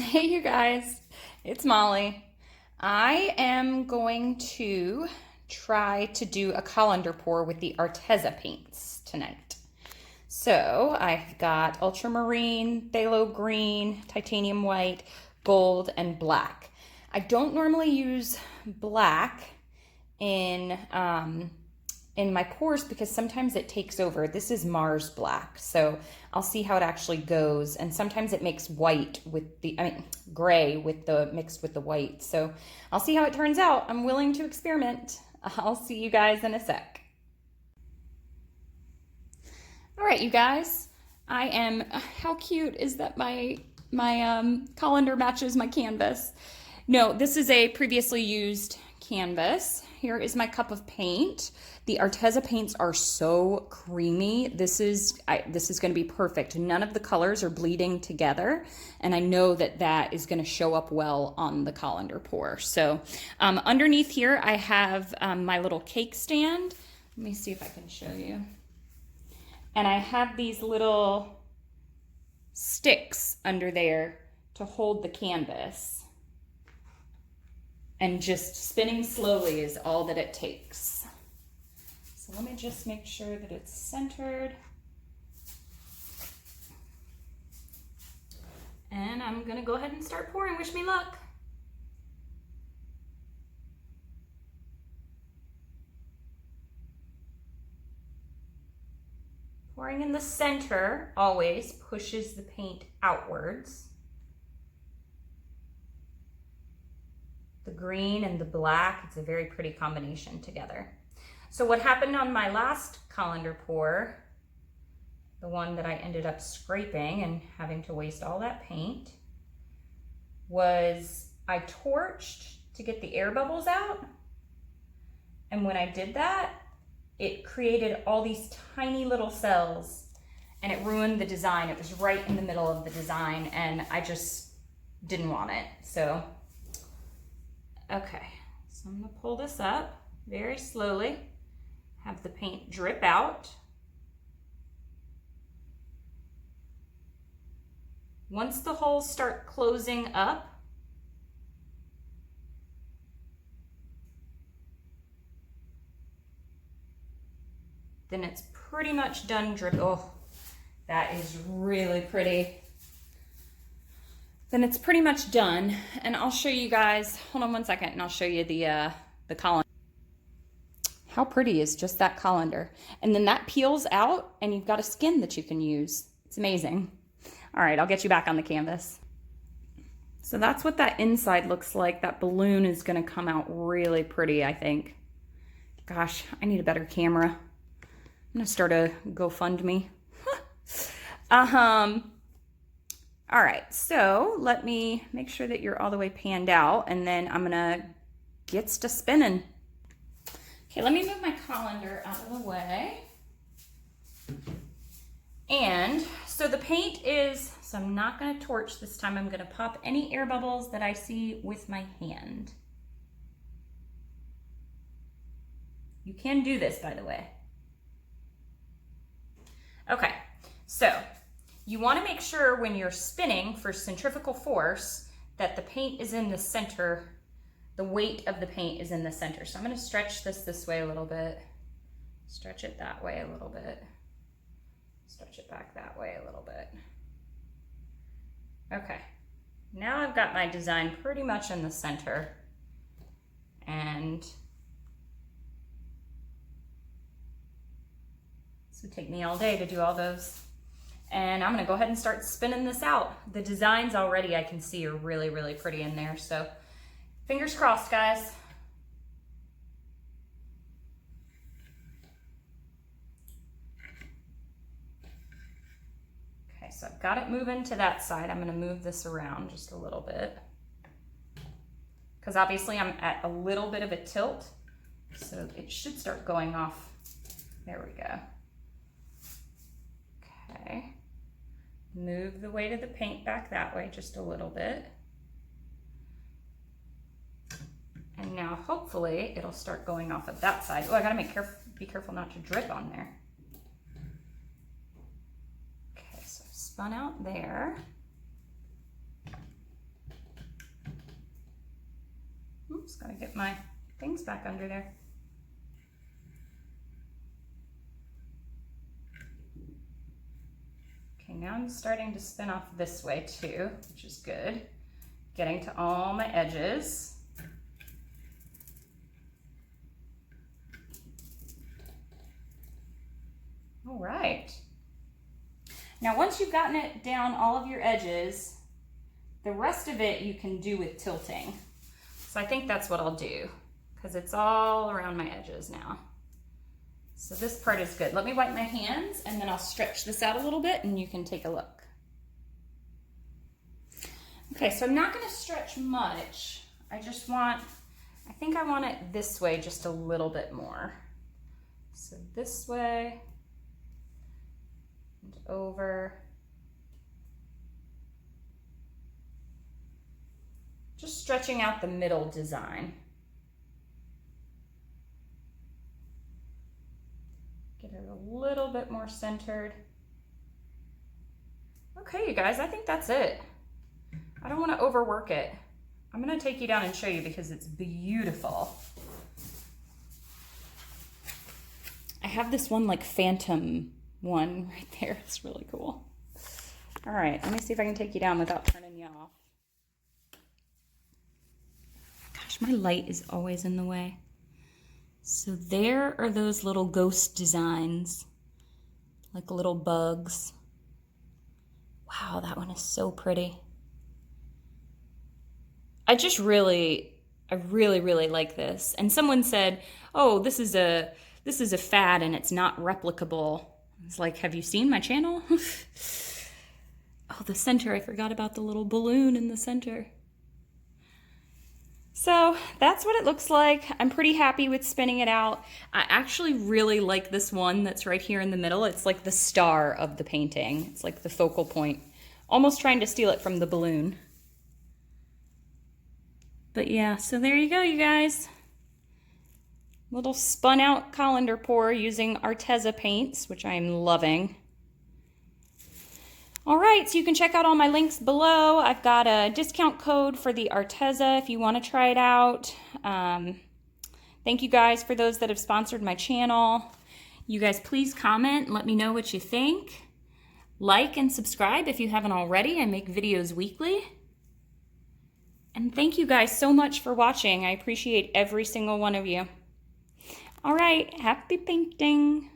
Hey, you guys, it's Molly. I am going to try to do a colander pour with the Arteza paints tonight. So I've got ultramarine, phthalo green, titanium white, gold, and black. I don't normally use black in my pours because sometimes it takes over. This is Mars black, so I'll see how it actually goes. And sometimes it makes white with gray with the mixed with the white. So I'll see how it turns out. I'm willing to experiment. I'll see you guys in a sec. All right, you guys. How cute is that my colander matches my canvas? No, this is a previously used canvas. Here is my cup of paint. The Arteza paints are so creamy. This is going to be perfect. None of the colors are bleeding together, and I know that is going to show up well on the colander pour. So underneath here, I have my little cake stand. Let me see if I can show you. And I have these little sticks under there to hold the canvas. And just spinning slowly is all that it takes. So let me just make sure that it's centered. And I'm gonna go ahead and start pouring. Wish me luck. Pouring in the center always pushes the paint outwards. The green and the black, it's a very pretty combination together. So what happened on my last colander pour, the one that I ended up scraping and having to waste all that paint, was I torched to get the air bubbles out. And when I did that, it created all these tiny little cells and it ruined the design. It was right in the middle of the design and I just didn't want it. So okay, so I'm gonna pull this up very slowly, have the paint drip out. Once the holes start closing up, then it's pretty much done dripping. Oh, that is really pretty. Then it's pretty much done. And I'll show you guys, hold on one second, and I'll show you the colander. How pretty is just that colander? And then that peels out and you've got a skin that you can use. It's amazing. All right, I'll get you back on the canvas. So that's what that inside looks like. That balloon is gonna come out really pretty, I think. Gosh, I need a better camera. I'm gonna start a GoFundMe. All right, so let me make sure that you're all the way panned out and then I'm gonna get to spinning. Okay, let me move my colander out of the way. And so the paint is, so I'm not gonna torch this time. I'm gonna pop any air bubbles that I see with my hand. You can do this, by the way. Okay, so you want to make sure when you're spinning for centrifugal force that the paint is in the center, the weight of the paint is in the center. So I'm going to stretch this way a little bit, stretch it that way a little bit, stretch it back that way a little bit. Okay, now I've got my design pretty much in the center, and this would take me all day to do all those. And I'm gonna go ahead and start spinning this out. The designs already I can see are really, really pretty in there. So fingers crossed, guys. Okay, so I've got it moving to that side. I'm gonna move this around just a little bit, because obviously I'm at a little bit of a tilt. So it should start going off. There we go. Okay. Move the weight of the paint back that way just a little bit. And now hopefully it'll start going off of that side. Oh, I gotta be careful not to drip on there. Okay, so I've spun out there. Oops, gotta get my things back under there. Okay, now I'm starting to spin off this way too, which is good. Getting to all my edges. All right. Now, once you've gotten it down all of your edges, the rest of it you can do with tilting. So I think that's what I'll do, because it's all around my edges now. So this part is good. Let me wipe my hands and then I'll stretch this out a little bit and you can take a look. Okay, so I'm not gonna stretch much. I think I want it this way just a little bit more. So this way and over. Just stretching out the middle design. Get it a little bit more centered. Okay, you guys, I think that's it. I don't want to overwork it. I'm going to take you down and show you because it's beautiful. I have this one like phantom one right there. It's really cool. All right, let me see if I can take you down without turning you off. Gosh, my light is always in the way. So there are those little ghost designs, like little bugs. Wow, that one is so pretty. I really like this. And someone said, "Oh, this is a fad and it's not replicable." It's like, have you seen my channel? Oh, the center, I forgot about the little balloon in the center. So that's what it looks like. I'm pretty happy with spinning it out. I actually really like this one that's right here in the middle. It's like the star of the painting. It's like the focal point. Almost trying to steal it from the balloon. But yeah, so there you go, you guys. Little spun out colander pour using Arteza paints, which I'm loving. All right, so you can check out all my links below. I've got a discount code for the Arteza if you want to try it out. Thank you guys for those that have sponsored my channel. You guys please comment and let me know what you think. Like and subscribe if you haven't already. I make videos weekly. And thank you guys so much for watching. I appreciate every single one of you. All right, happy painting.